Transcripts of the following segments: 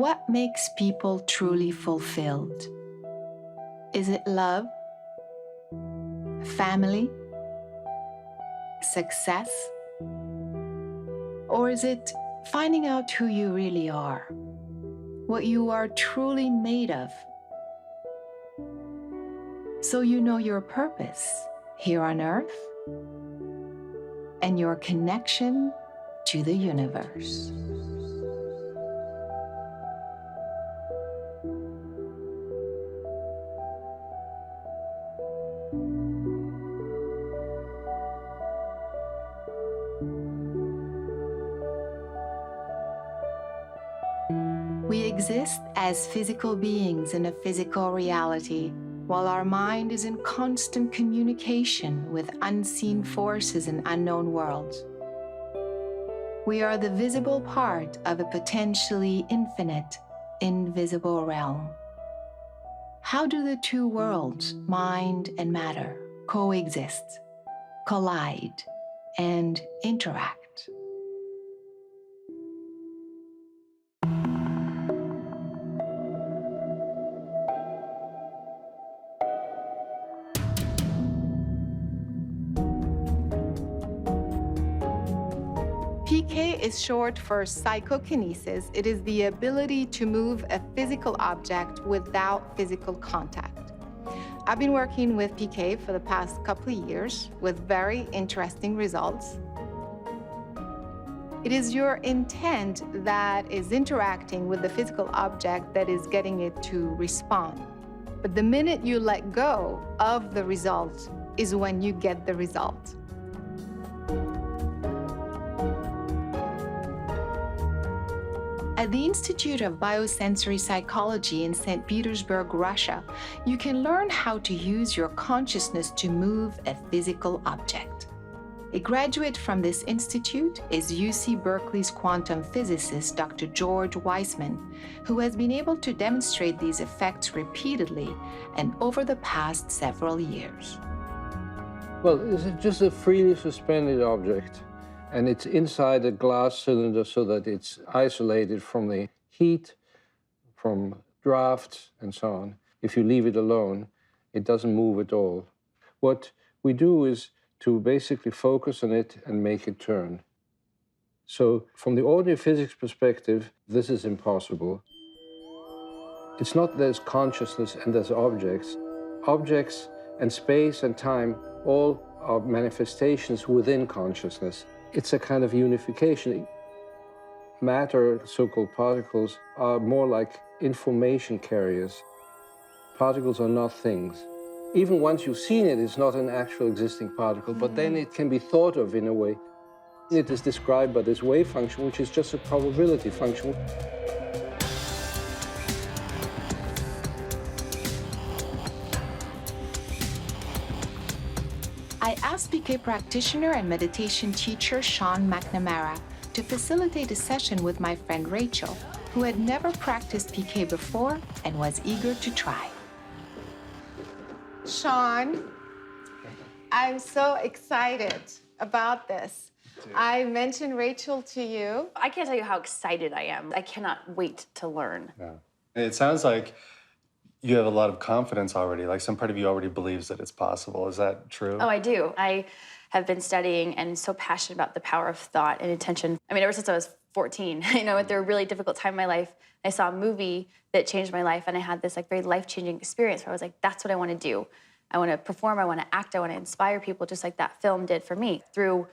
What makes people truly fulfilled? Is it love, family, success? Or is it finding out who you really are, what you are truly made of? So you know your purpose here on Earth and your connection to the universe. We exist as physical beings in a physical reality, while our mind is in constant communication with unseen forces and unknown worlds. We are the visible part of a potentially infinite, invisible realm. How do the two worlds, mind and matter, coexist, collide, and interact? PK is short for psychokinesis. It is the ability to move a physical object without physical contact. I've been working with PK for the past couple of years with very interesting results. It is your intent that is interacting with the physical object that is getting it to respond. But the minute you let go of the result is when you get the result. At the Institute of Biosensory Psychology in St. Petersburg, Russia, you can learn how to use your consciousness to move a physical object. A graduate from this institute is UC Berkeley's quantum physicist, Dr. George Weissman, who has been able to demonstrate these effects repeatedly and over the past several years. Well, it's just a freely suspended object. And it's inside a glass cylinder so that it's isolated from the heat, from drafts, and so on. If you leave it alone, it doesn't move at all. What we do is to basically focus on it and make it turn. So from the ordinary physics perspective, this is impossible. It's not there's consciousness and there's objects. Objects and space and time all are manifestations within consciousness. It's a kind of unification. Matter, so-called particles, are more like information carriers. Particles are not things. Even once you've seen it, it's not an actual existing particle, but then it can be thought of in a way. It is described by this wave function, which is just a probability function. I asked PK practitioner and meditation teacher Sean McNamara to facilitate a session with my friend Rachel, who had never practiced PK before and was eager to try. Sean, I'm so excited about this. I mentioned Rachel to you. I can't tell you how excited I am. I cannot wait to learn. Yeah. It sounds like you have a lot of confidence already. Like some part of you already believes that it's possible. Is that true? Oh, I do. I have been studying and so passionate about the power of thought and intention. I mean, ever since I was 14, went through a really difficult time in my life. I saw a movie that changed my life, and I had this very life-changing experience where I was like, that's what I want to do. I want to perform, I want to act, I want to inspire people just like that film did for me. Through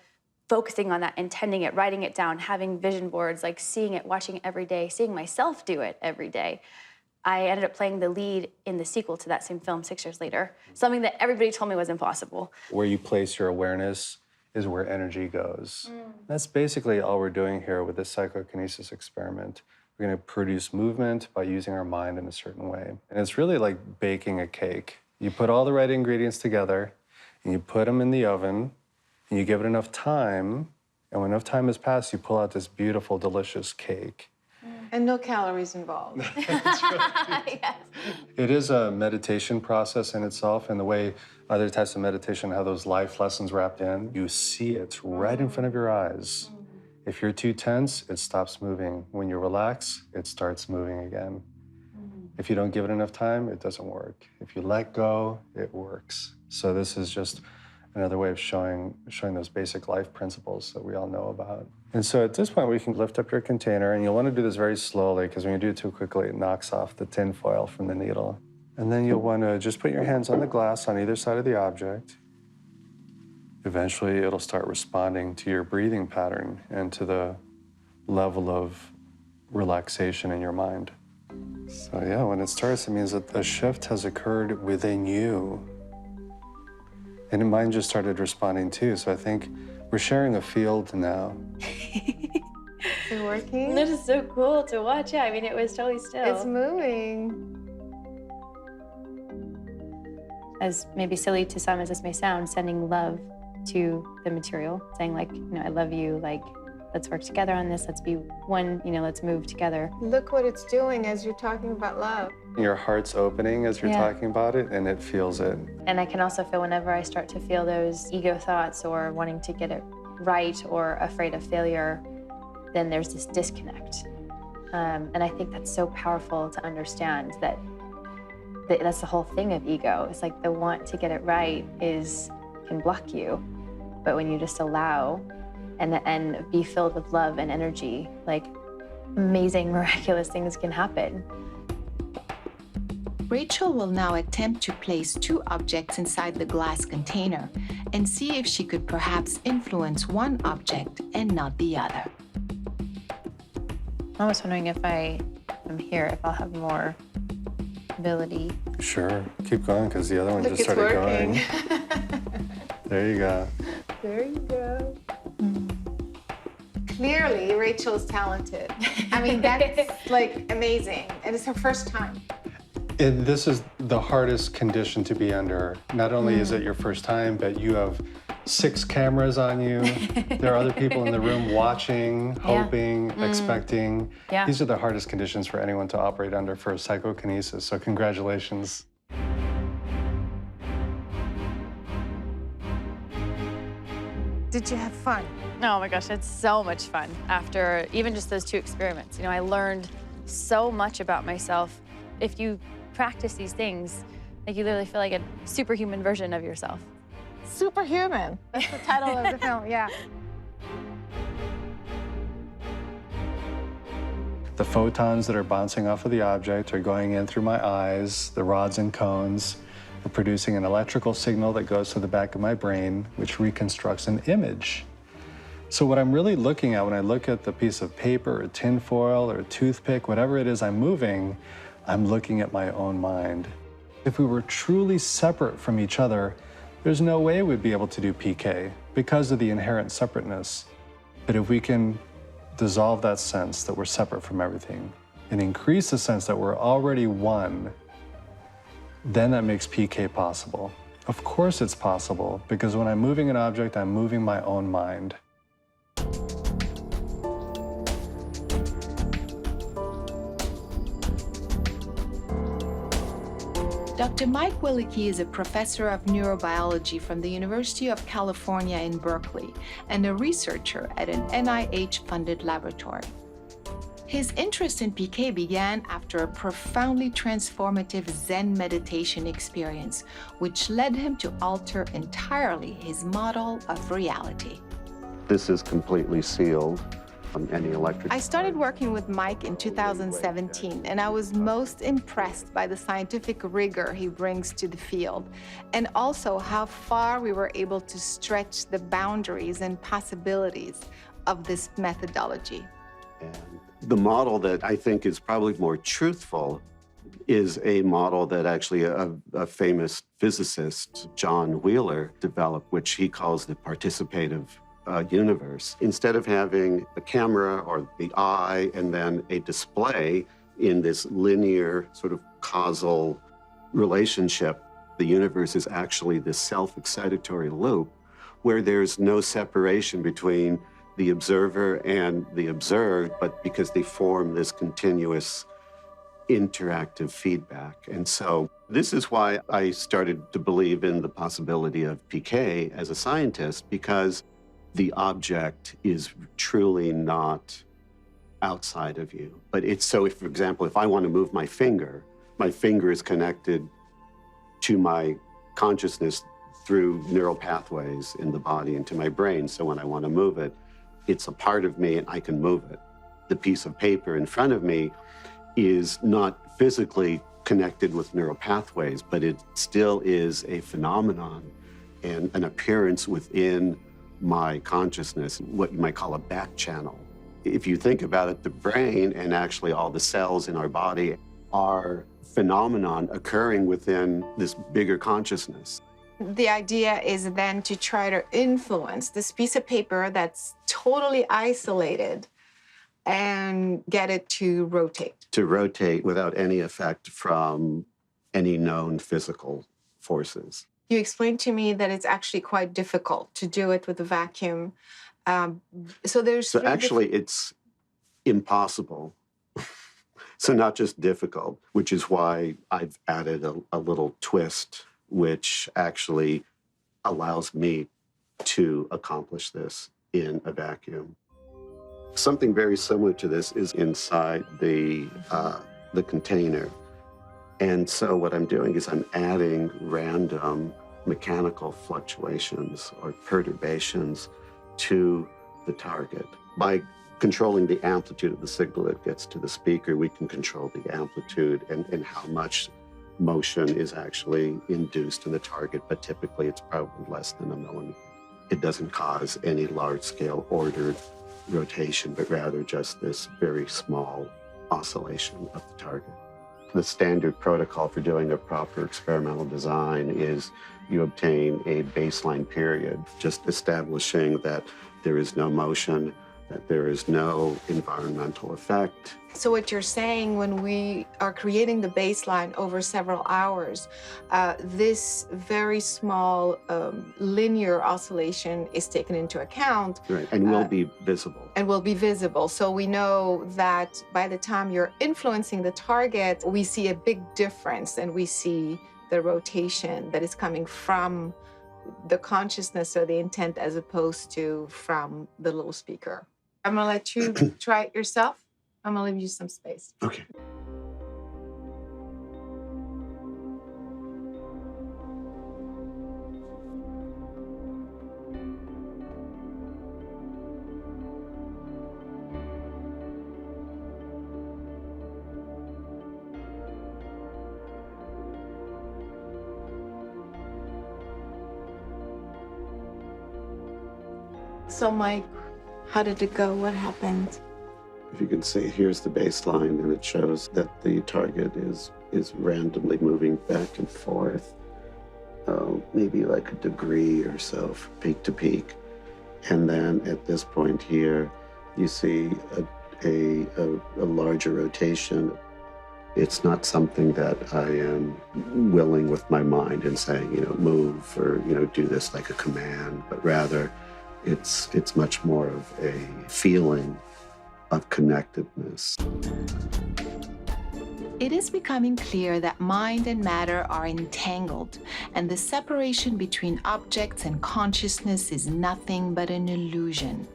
focusing on that, intending it, writing it down, having vision boards, seeing it, watching it every day, seeing myself do it every day. I ended up playing the lead in the sequel to that same film 6 years later, something that everybody told me was impossible. Where you place your awareness is where energy goes. That's basically all we're doing here with this psychokinesis experiment. We're going to produce movement by using our mind in a certain way. And it's really like baking a cake. You put all the right ingredients together, and you put them in the oven, and you give it enough time, and when enough time has passed, you pull out this beautiful, delicious cake. And no calories involved. Yes. It is a meditation process in itself, and the way other types of meditation have those life lessons wrapped in, you see it right in front of your eyes. If you're too tense, it stops moving. When you relax, it starts moving again. If you don't give it enough time, it doesn't work. If you let go, it works. So this is just another way of showing those basic life principles that we all know about. And so at this point, we can lift up your container, and you'll want to do this very slowly, because when you do it too quickly, it knocks off the tin foil from the needle. And then you'll want to just put your hands on the glass on either side of the object. Eventually, it'll start responding to your breathing pattern and to the level of relaxation in your mind. So yeah, when it starts, it means that a shift has occurred within you. And mine just started responding too, so I think we're sharing a field now. Is it working? This is so cool to watch. Yeah, I mean, it was totally still. It's moving. As maybe silly to some as this may sound, sending love to the material, saying like, I love you, like, let's work together on this, let's be one, let's move together. Look what it's doing as you're talking about love. Your heart's opening as you're talking about it, and it feels it. And I can also feel whenever I start to feel those ego thoughts or wanting to get it right or afraid of failure, then there's this disconnect. And I think that's so powerful to understand that that's the whole thing of ego. It's like the want to get it right can block you. But when you just allow and be filled with love and energy, like amazing, miraculous things can happen. Rachel will now attempt to place 2 objects inside the glass container and see if she could perhaps influence one object and not the other. I was wondering if I am here, if I'll have more ability. Sure, keep going, because the other one Look, just it's started working. going. There you go. There you go. Clearly, Rachel's talented. I mean, that's like amazing. And it's her first time. And this is the hardest condition to be under. Not only is it your first time, but you have 6 cameras on you. There are other people in the room watching, hoping, expecting. Yeah. These are the hardest conditions for anyone to operate under for psychokinesis. So congratulations. Did you have fun? Oh my gosh, it's so much fun after even just those 2 experiments. I learned so much about myself. If you practice these things, like you literally feel like a superhuman version of yourself. Superhuman. That's the title of the film, yeah. The photons that are bouncing off of the object are going in through my eyes, the rods and cones, are producing an electrical signal that goes to the back of my brain, which reconstructs an image. So what I'm really looking at when I look at the piece of paper or tin foil or a toothpick, whatever it is I'm moving, I'm looking at my own mind. If we were truly separate from each other, there's no way we'd be able to do PK because of the inherent separateness. But if we can dissolve that sense that we're separate from everything and increase the sense that we're already one, then that makes PK possible. Of course it's possible, because when I'm moving an object, I'm moving my own mind. Dr. Mike Willicke is a professor of neurobiology from the University of California in Berkeley and a researcher at an NIH-funded laboratory. His interest in PK began after a profoundly transformative Zen meditation experience, which led him to alter entirely his model of reality. This is completely sealed from any electric. I started working with Mike in 2017, and I was most impressed by the scientific rigor he brings to the field, and also how far we were able to stretch the boundaries and possibilities of this methodology. And the model that I think is probably more truthful is a model that actually a famous physicist, John Wheeler, developed, which he calls the participative universe. Instead of having a camera or the eye and then a display in this linear sort of causal relationship, the universe is actually this self-excitatory loop where there's no separation between the observer and the observed, but because they form this continuous interactive feedback. And so this is why I started to believe in the possibility of PK as a scientist, because the object is truly not outside of you. But it's so, if, for example, if I want to move my finger is connected to my consciousness through neural pathways in the body and to my brain. So when I want to move it, it's a part of me and I can move it. The piece of paper in front of me is not physically connected with neural pathways, but it still is a phenomenon and an appearance within my consciousness, what you might call a back channel. If you think about it, the brain and actually all the cells in our body are phenomenon occurring within this bigger consciousness. The idea is then to try to influence this piece of paper that's totally isolated and get it to rotate. To rotate without any effect from any known physical forces. You explained to me that it's actually quite difficult to do it with a vacuum. So actually, it's impossible. So not just difficult, which is why I've added a little twist, which actually allows me to accomplish this in a vacuum. Something very similar to this is inside the container. And so what I'm doing is I'm adding random mechanical fluctuations or perturbations to the target. By controlling the amplitude of the signal that gets to the speaker, we can control the amplitude and how much motion is actually induced in the target, but typically it's probably less than a millimeter. It doesn't cause any large-scale ordered rotation, but rather just this very small oscillation of the target. The standard protocol for doing a proper experimental design is you obtain a baseline period, just establishing that there is no motion, that there is no environmental effect. So what you're saying, when we are creating the baseline over several hours, this very small linear oscillation is taken into account. Right, and will be visible. And will be visible. So we know that by the time you're influencing the target, we see a big difference, and we see the rotation that is coming from the consciousness or the intent as opposed to from the little speaker. I'm gonna let you try it yourself. I'm gonna leave you some space. Okay. So Mike, how did it go? What happened? If you can see, here's the baseline, and it shows that the target is randomly moving back and forth, maybe like a degree or so from peak to peak. And then at this point here, you see a larger rotation. It's not something that I am willing with my mind and saying, move or, do this like a command, but rather it's much more of a feeling of connectedness. It is becoming clear that mind and matter are entangled, and the separation between objects and consciousness is nothing but an illusion.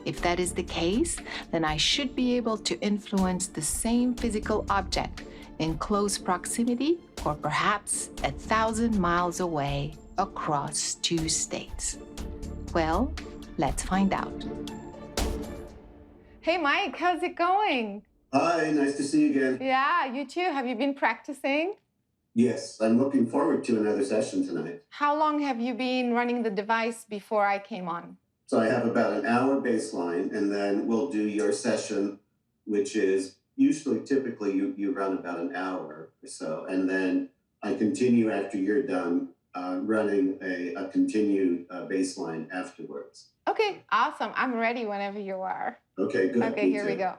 If that is the case, then I should be able to influence the same physical object in close proximity, or perhaps 1,000 miles away across 2 states. Well, let's find out. Hey, Mike, how's it going? Hi, nice to see you again. Yeah, you too. Have you been practicing? Yes, I'm looking forward to another session tonight. How long have you been running the device before I came on? So I have about an hour baseline, and then we'll do your session, which is typically you run about an hour or so, and then I continue after you're done running a continued baseline afterwards. Okay, awesome. I'm ready whenever you are. Okay, good. Okay, here we go.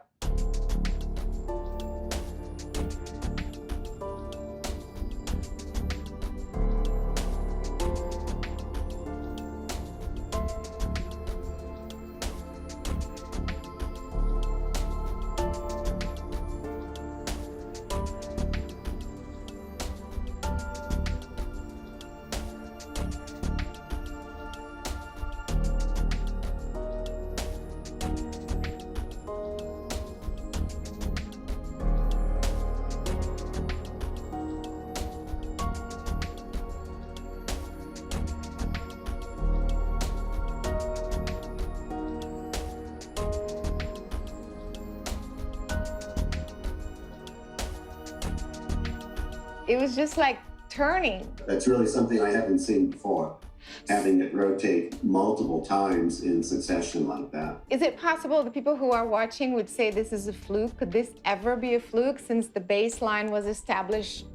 It was just like turning. That's really something I haven't seen before, having it rotate multiple times in succession like that. Is it possible the people who are watching would say this is a fluke? Could this ever be a fluke since the baseline was established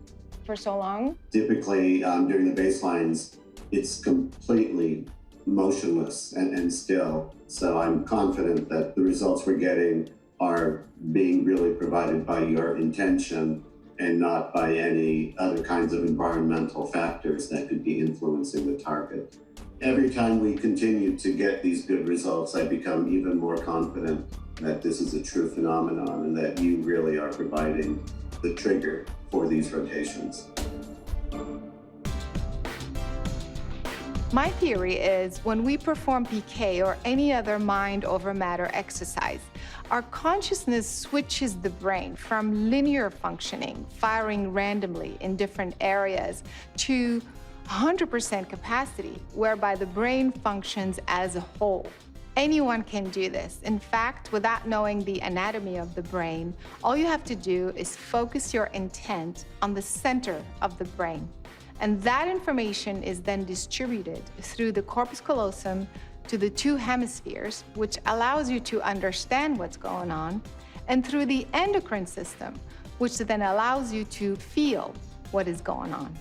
for so long? Typically, during the baselines, it's completely motionless and still. So I'm confident that the results we're getting are being really provided by your intention and not by any other kinds of environmental factors that could be influencing the target. Every time we continue to get these good results, I become even more confident that this is a true phenomenon and that you really are providing the trigger for these rotations. My theory is when we perform PK or any other mind over matter exercise, our consciousness switches the brain from linear functioning, firing randomly in different areas, to 100% capacity, whereby the brain functions as a whole. Anyone can do this. In fact, without knowing the anatomy of the brain, all you have to do is focus your intent on the center of the brain. And that information is then distributed through the corpus callosum to the two hemispheres, which allows you to understand what's going on, and through the endocrine system, which then allows you to feel what is going on.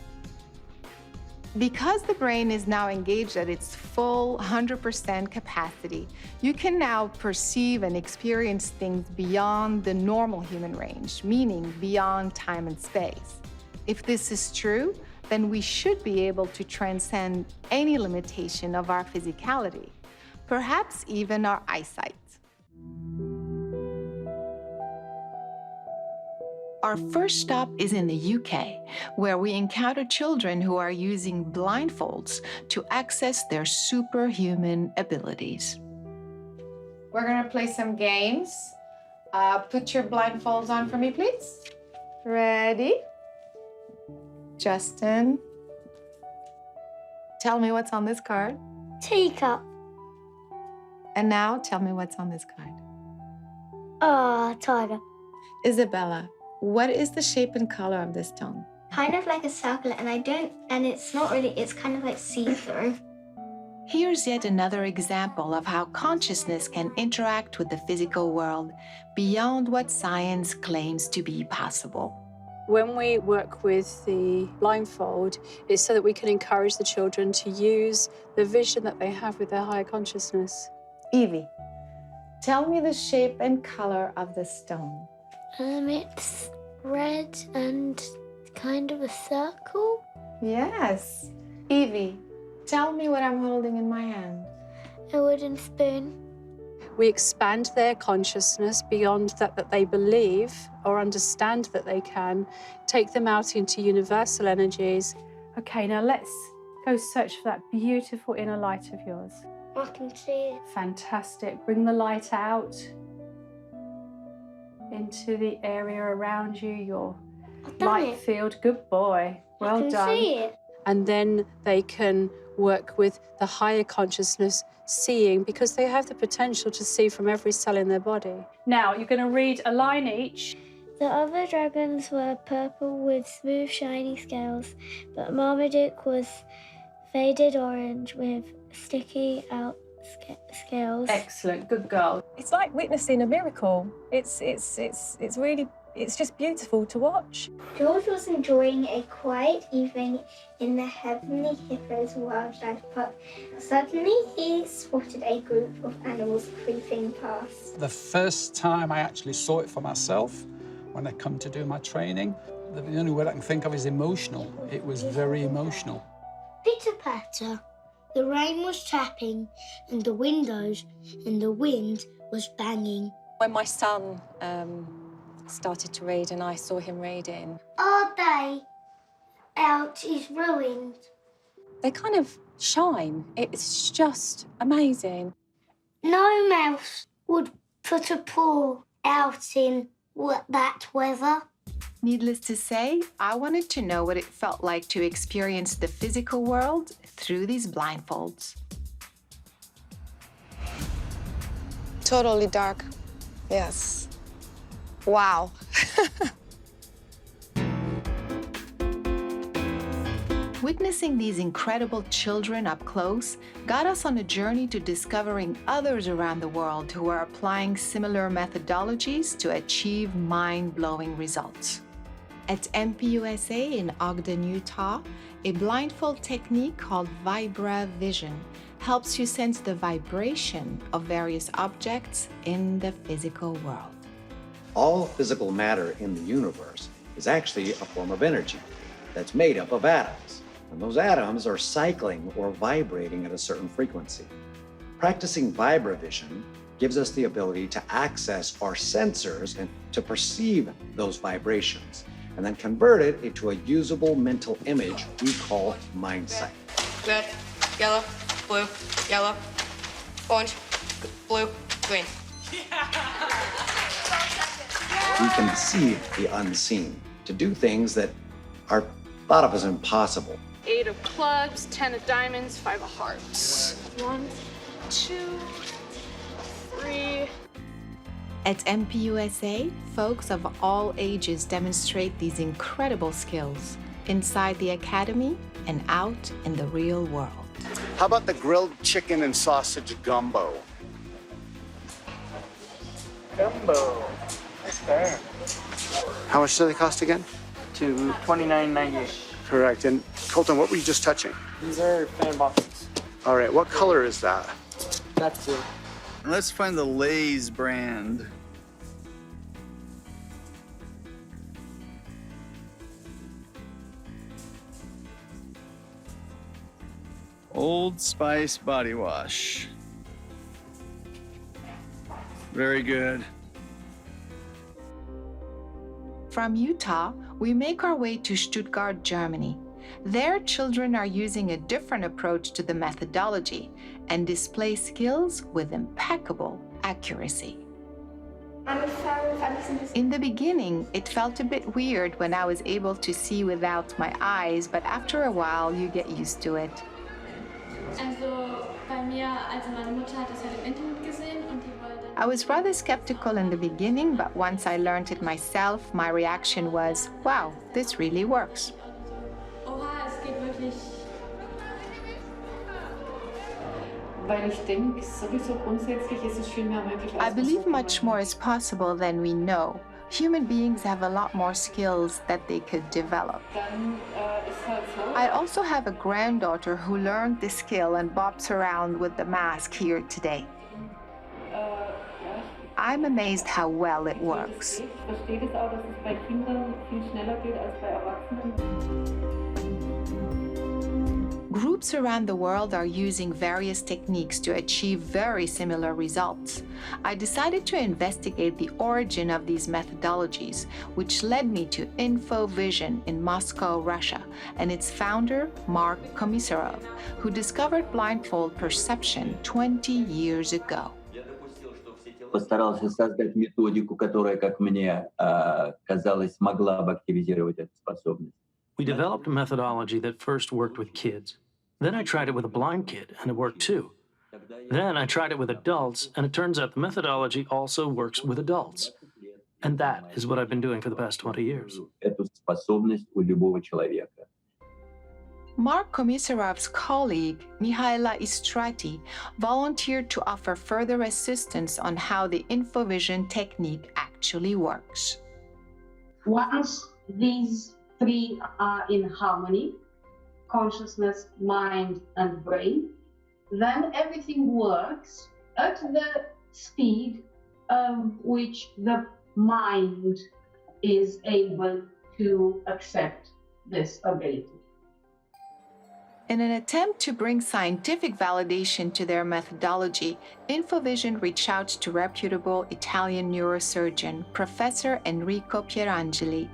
Because the brain is now engaged at its full 100% capacity, you can now perceive and experience things beyond the normal human range, meaning beyond time and space. If this is true, then we should be able to transcend any limitation of our physicality, perhaps even our eyesight. Our first stop is in the UK, where we encounter children who are using blindfolds to access their superhuman abilities. We're gonna play some games. Put your blindfolds on for me, please. Ready? Justin, tell me what's on this card. Teacup. And now tell me what's on this card. Tiger. Isabella, what is the shape and color of this stone? Kind of like a circle, and it's not really, it's kind of like see-through. Here's yet another example of how consciousness can interact with the physical world beyond what science claims to be possible. When we work with the blindfold, it's so that we can encourage the children to use the vision that they have with their higher consciousness. Evie, tell me the shape and color of the stone. It's red and kind of a circle. Yes. Evie, tell me what I'm holding in my hand. A wooden spoon. We expand their consciousness beyond that they believe or understand that they can, take them out into universal energies. Okay, now let's go search for that beautiful inner light of yours. I can see it. Fantastic. Bring the light out into the area around you, your I've done light it. field. Good boy. Well I can done. see it. And then they can work with the higher consciousness, seeing, because they have the potential to see from every cell in their body. Now, you're going to read a line each. The other dragons were purple with smooth, shiny scales, but Marmaduke was faded orange with sticky out scales. Excellent, good girl. It's like witnessing a miracle. It's just beautiful to watch. George was enjoying a quiet evening in the Heavenly Hippos Wildlife Park. Suddenly, he spotted a group of animals creeping past. The first time I actually saw it for myself, when I come to do my training, the only word I can think of is emotional. It was very emotional. Pitter-patter. The rain was tapping, and the windows and the wind was banging. When my son started to read and I saw him reading, Our day out is ruined. they kind of shine. It's just amazing. No mouse would put a paw out in that weather. Needless to say, I wanted to know what it felt like to experience the physical world through these blindfolds. Totally dark, yes. Wow. Witnessing these incredible children up close got us on a journey to discovering others around the world who are applying similar methodologies to achieve mind-blowing results. At MPUSA in Ogden, Utah, a blindfold technique called Vibra Vision helps you sense the vibration of various objects in the physical world. All physical matter in the universe is actually a form of energy that's made up of atoms. And those atoms are cycling or vibrating at a certain frequency. Practicing vibrovision gives us the ability to access our sensors and to perceive those vibrations, and then convert it into a usable mental image we call mind sight. Red, yellow, blue, yellow, orange, blue, green. We can see the unseen, to do things that are thought of as impossible. 8 of clubs, 10 of diamonds, 5 of hearts. 1, 2, 3. At MPUSA, folks of all ages demonstrate these incredible skills inside the academy and out in the real world. How about the grilled chicken and sausage gumbo? Gumbo. Nice there. How much do they cost again? To $29.98. Correct. And Colton, what were you just touching? These are fan boxes. All right, what color is that? That's blue. And let's find the Lay's brand. Old Spice body wash. Very good. From Utah, we make our way to Stuttgart, Germany. There, children are using a different approach to the methodology and display skills with impeccable accuracy. In the beginning, it felt a bit weird when I was able to see without my eyes, but after a while, you get used to it. I was rather skeptical in the beginning, but once I learned it myself, my reaction was, wow, this really works. I believe much more is possible than we know. Human beings have a lot more skills that they could develop. I also have a granddaughter who learned this skill and bops around with the mask here today. I'm amazed how well it works. Groups around the world are using various techniques to achieve very similar results. I decided to investigate the origin of these methodologies, which led me to InfoVision in Moscow, Russia, and its founder, Mark Komisarov, who discovered blindfold perception 20 years ago. Постарался создать методику, которая, как мне казалось, могла бы активизировать эту способность. We developed a methodology that first worked with kids. Then I tried it with a blind kid, and it worked too. Then I tried it with adults, and it turns out the methodology also works with adults. And that is what I've been doing for the past 20 years. Эту способность у любого человека. Mark Komisarov's colleague, Mihaela Istrati, volunteered to offer further assistance on how the InfoVision technique actually works. Once these three are in harmony, consciousness, mind, and brain, then everything works at the speed of which the mind is able to accept this ability. In an attempt to bring scientific validation to their methodology, InfoVision reached out to reputable Italian neurosurgeon Professor Enrico Pierangeli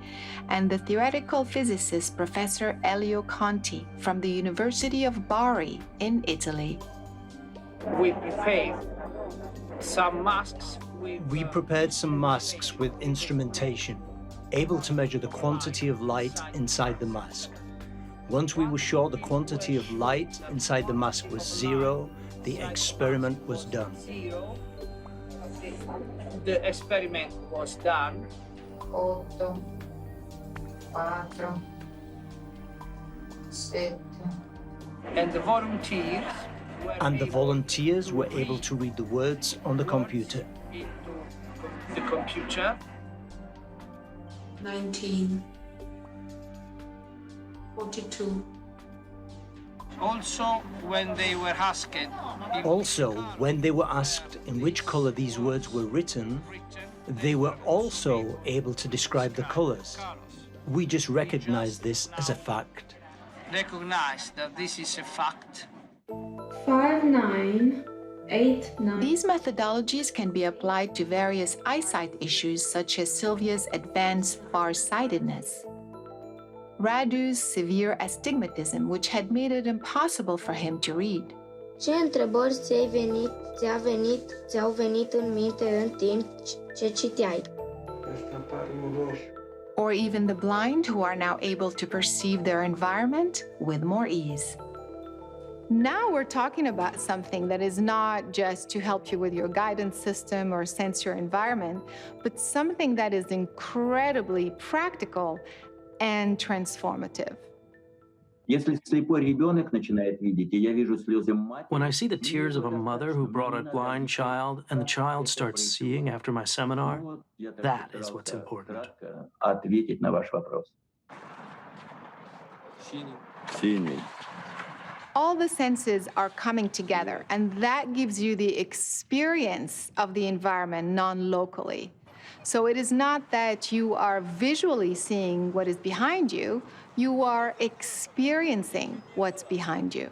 and the theoretical physicist Professor Elio Conti from the University of Bari in Italy. We prepared some masks. We prepared some masks with instrumentation, able to measure the quantity of light inside the mask. Once we were sure the quantity of light inside the mask was 0, the experiment was done. The experiment was done. 8, 4, And the volunteers And the volunteers were able to read the words on the computer. the computer. 1942. Also, when they were asked Also, when they were asked in which color these words were written, they were also able to describe the colors. We just recognize this as a fact. recognize that this is a fact. 5989. These methodologies can be applied to various eyesight issues such as Sylvia's advanced farsightedness, Radu's severe astigmatism, which had made it impossible for him to read, Ce întrebări ți-au venit în minte în timp ce citeai? or even the blind who are now able to perceive their environment with more ease. Now we're talking about something that is not just to help you with your guidance system or sense your environment, but something that is incredibly practical and transformative. Если слепой ребенок начинает видеть, и я вижу слезы матери... When I see the tears of a mother who brought a blind child and the child starts seeing after my seminar, that is what's important. Ответить на ваш вопрос. Синий. All the senses are coming together, and that gives you the experience of the environment non-locally. So it is not that you are visually seeing what is behind you, you are experiencing what's behind you.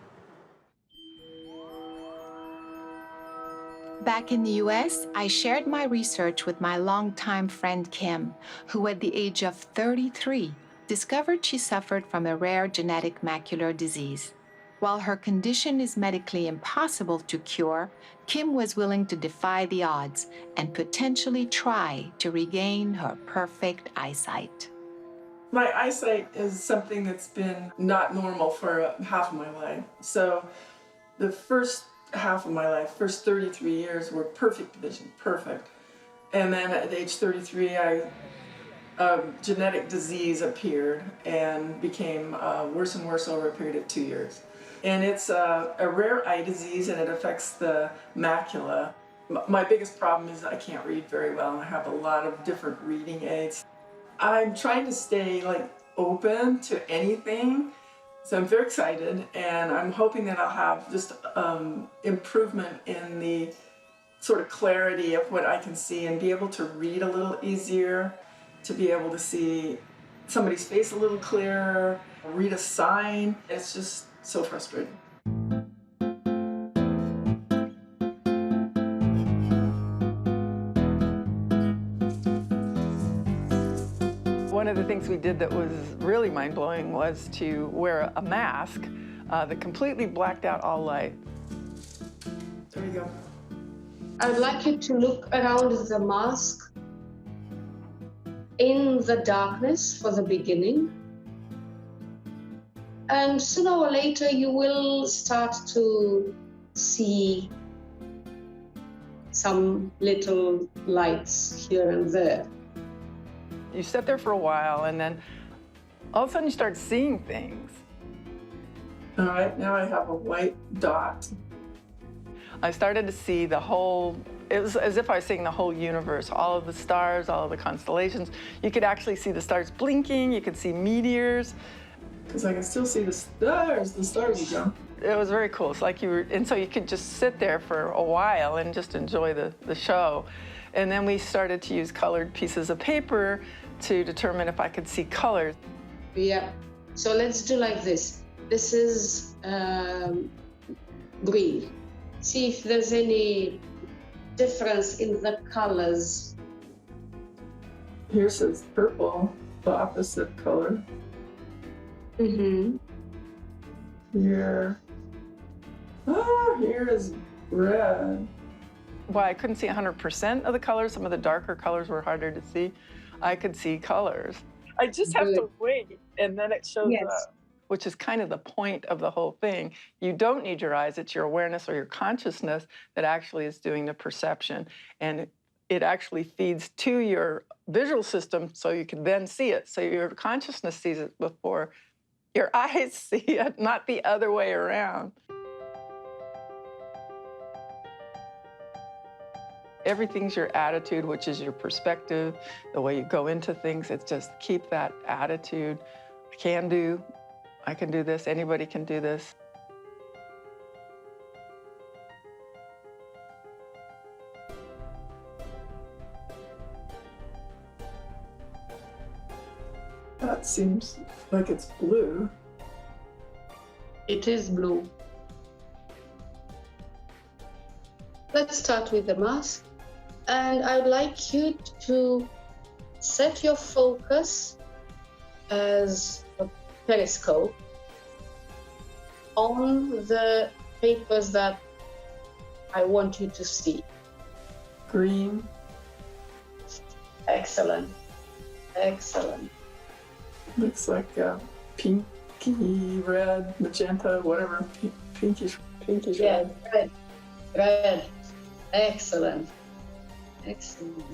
Back in the US, I shared my research with my longtime friend Kim, who at the age of 33 discovered she suffered from a rare genetic macular disease. While her condition is medically impossible to cure, Kim was willing to defy the odds and potentially try to regain her perfect eyesight. My eyesight is something that's been not normal for half of my life. So the first half of my life, first 33 years, were perfect vision, perfect. And then at age 33, a genetic disease appeared and became worse and worse over a period of 2 years. And it's a rare eye disease, and it affects the macula. My biggest problem is I can't read very well, and I have a lot of different reading aids. I'm trying to stay open to anything, so I'm very excited, and I'm hoping that I'll have just improvement in the sort of clarity of what I can see and be able to read a little easier, to be able to see somebody's face a little clearer, read a sign. It's just so frustrating. One of the things we did that was really mind-blowing was to wear a mask that completely blacked out all light. There you go. I'd like you to look around the mask in the darkness for the beginning. And sooner or later, you will start to see some little lights here and there. You sit there for a while, and then all of a sudden you start seeing things. All right, now I have a white dot. I started to see the whole, it was as if I was seeing the whole universe, all of the stars, all of the constellations. You could actually see the stars blinking, you could see meteors. Because I can still see the stars again. It was very cool. It's like you were, and so you could just sit there for a while and just enjoy the show. And then we started to use colored pieces of paper to determine if I could see colors. Yeah, so let's do like this. This is green. See if there's any difference in the colors. Here says purple, the opposite color. Mm-hmm. Here is red. Well, I couldn't see 100% of the colors. Some of the darker colors were harder to see. I could see colors. I just have to wait, and then it shows up, which is kind of the point of the whole thing. You don't need your eyes. It's your awareness or your consciousness that actually is doing the perception. And it actually feeds to your visual system so you can then see it. So your consciousness sees it before Your eyes see it, not the other way around. Everything's your attitude, which is your perspective, the way you go into things. It's just keep that attitude. I can do this, anybody can do this. That seems like it's blue. It is blue. Let's start with the mask. And I'd like you to set your focus as a periscope on the papers that I want you to see. Green. Excellent. Excellent. Looks like pinky red, magenta, whatever. Pinkish Yeah, red. Red. Excellent. Excellent.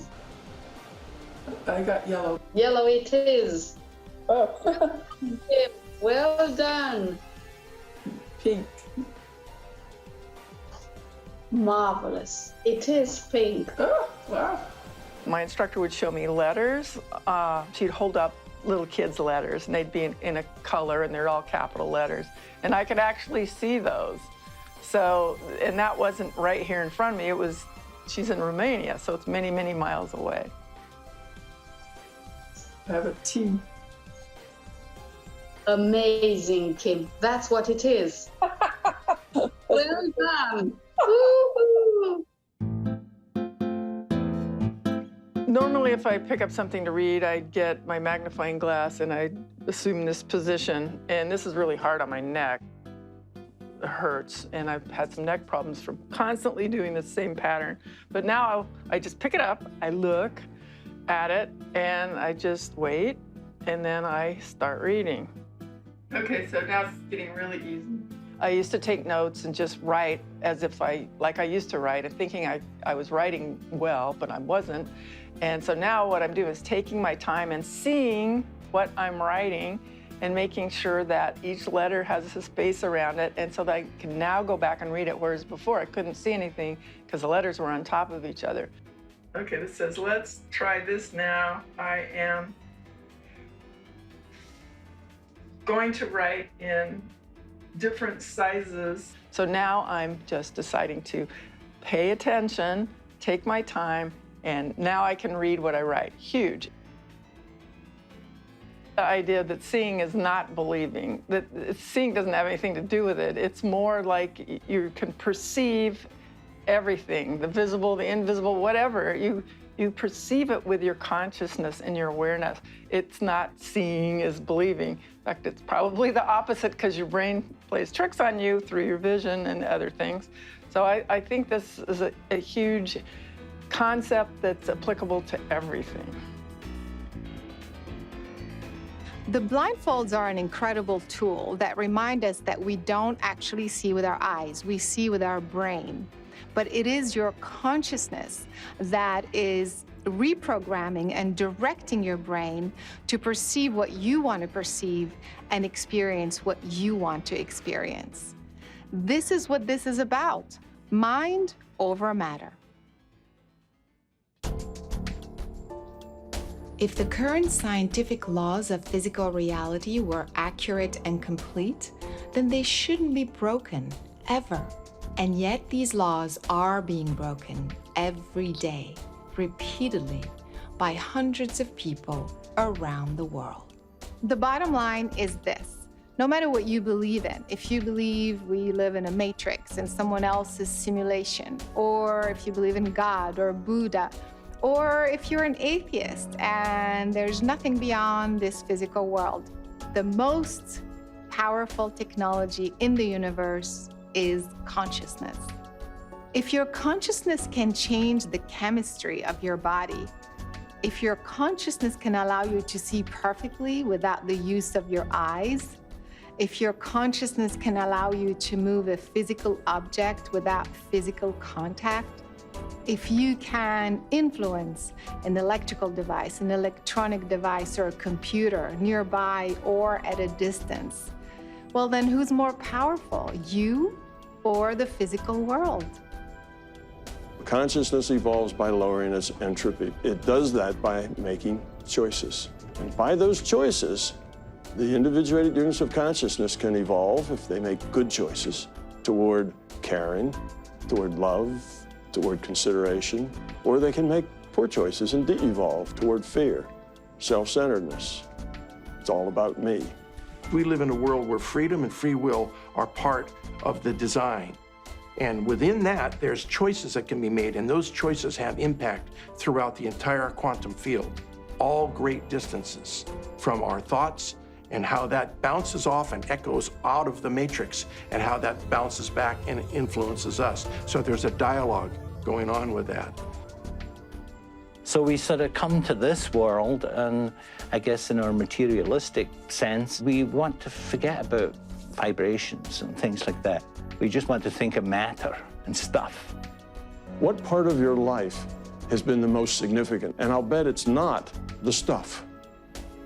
I got yellow. Yellow it is. Oh. Okay, well done. Pink. Marvelous. It is pink. Oh, wow. My instructor would show me letters. She'd hold up little kids' letters, and they'd be in a color, and they're all capital letters. And I could actually see those. So, and that wasn't right here in front of me. She's in Romania, so it's many, many miles away. I have a T. Amazing, Kim. That's what it is. Well done. Woo-hoo. Normally, if I pick up something to read, I'd get my magnifying glass and I'd assume this position. And this is really hard on my neck. It hurts, and I've had some neck problems from constantly doing the same pattern. But now I just pick it up, I look at it, and I just wait, and then I start reading. Okay, so now it's getting really easy. I used to take notes and just write as if like I used to write, and thinking I was writing well, but I wasn't. And so now what I'm doing is taking my time and seeing what I'm writing and making sure that each letter has a space around it, and so that I can now go back and read it, whereas before I couldn't see anything because the letters were on top of each other. Okay, this says, let's try this now. I am going to write in different sizes. So now I'm just deciding to pay attention, take my time, and now I can read what I write. Huge. The idea that seeing is not believing, that seeing doesn't have anything to do with it. It's more like you can perceive everything, the visible, the invisible, whatever. You perceive it with your consciousness and your awareness. It's not seeing is believing. In fact, it's probably the opposite because your brain plays tricks on you through your vision and other things. So I think this is a huge concept that's applicable to everything. The blindfolds are an incredible tool that remind us that we don't actually see with our eyes, we see with our brain. But it is your consciousness that is reprogramming and directing your brain to perceive what you want to perceive and experience what you want to experience. This is what this is about, mind over matter. If the current scientific laws of physical reality were accurate and complete, then they shouldn't be broken, ever. And yet these laws are being broken every day, repeatedly, by hundreds of people around the world. The bottom line is this. No matter what you believe in, if you believe we live in a matrix in someone else's simulation, or if you believe in God or Buddha, or if you're an atheist and there's nothing beyond this physical world, the most powerful technology in the universe is consciousness. If your consciousness can change the chemistry of your body, if your consciousness can allow you to see perfectly without the use of your eyes, if your consciousness can allow you to move a physical object without physical contact, If you can influence an electrical device, an electronic device, or a computer nearby or at a distance, well, then who's more powerful, you or the physical world? Consciousness evolves by lowering its entropy. It does that by making choices. And by those choices, the individuated units of consciousness can evolve, if they make good choices, toward caring, toward love, toward consideration, or they can make poor choices and de-evolve toward fear, self-centeredness. It's all about me. We live in a world where freedom and free will are part of the design. And within that, there's choices that can be made, and those choices have impact throughout the entire quantum field, all great distances, from our thoughts and how that bounces off and echoes out of the matrix, and how that bounces back and influences us. So there's a dialogue going on with that. So we sort of come to this world, and I guess in our materialistic sense, we want to forget about vibrations and things like that. We just want to think of matter and stuff. What part of your life has been the most significant? And I'll bet it's not the stuff.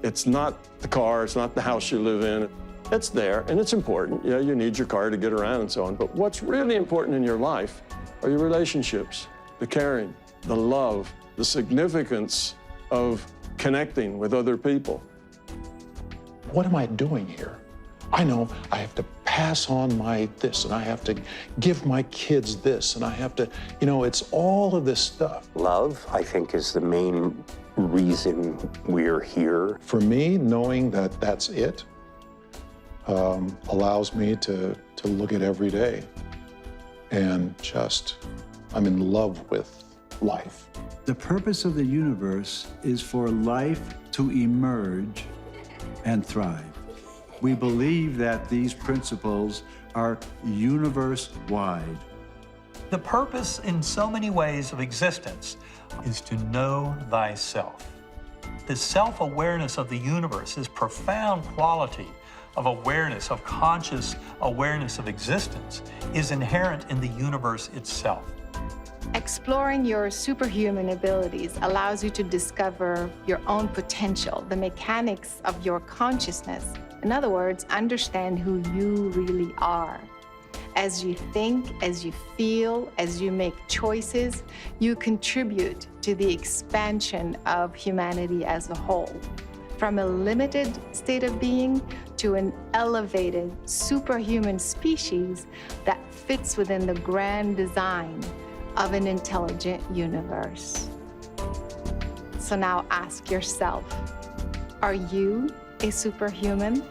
It's not the car, it's not the house you live in. It's there, and it's important. Yeah, you need your car to get around and so on. But what's really important in your life are your relationships, the caring, the love, the significance of connecting with other people. What am I doing here? I know I have to pass on my this, and I have to give my kids this, and I have to, it's all of this stuff. Love, I think, is the main reason we're here. For me, knowing that that's it allows me to look at every day and I'm in love with life. The purpose of the universe is for life to emerge and thrive. We believe that these principles are universe-wide. The purpose in so many ways of existence is to know thyself. The self-awareness of the universe, this profound quality of awareness, of conscious awareness of existence, is inherent in the universe itself. Exploring your superhuman abilities allows you to discover your own potential, the mechanics of your consciousness. In other words, understand who you really are. As you think, as you feel, as you make choices, you contribute to the expansion of humanity as a whole. From a limited state of being to an elevated superhuman species that fits within the grand design of an intelligent universe. So now ask yourself, are you a superhuman?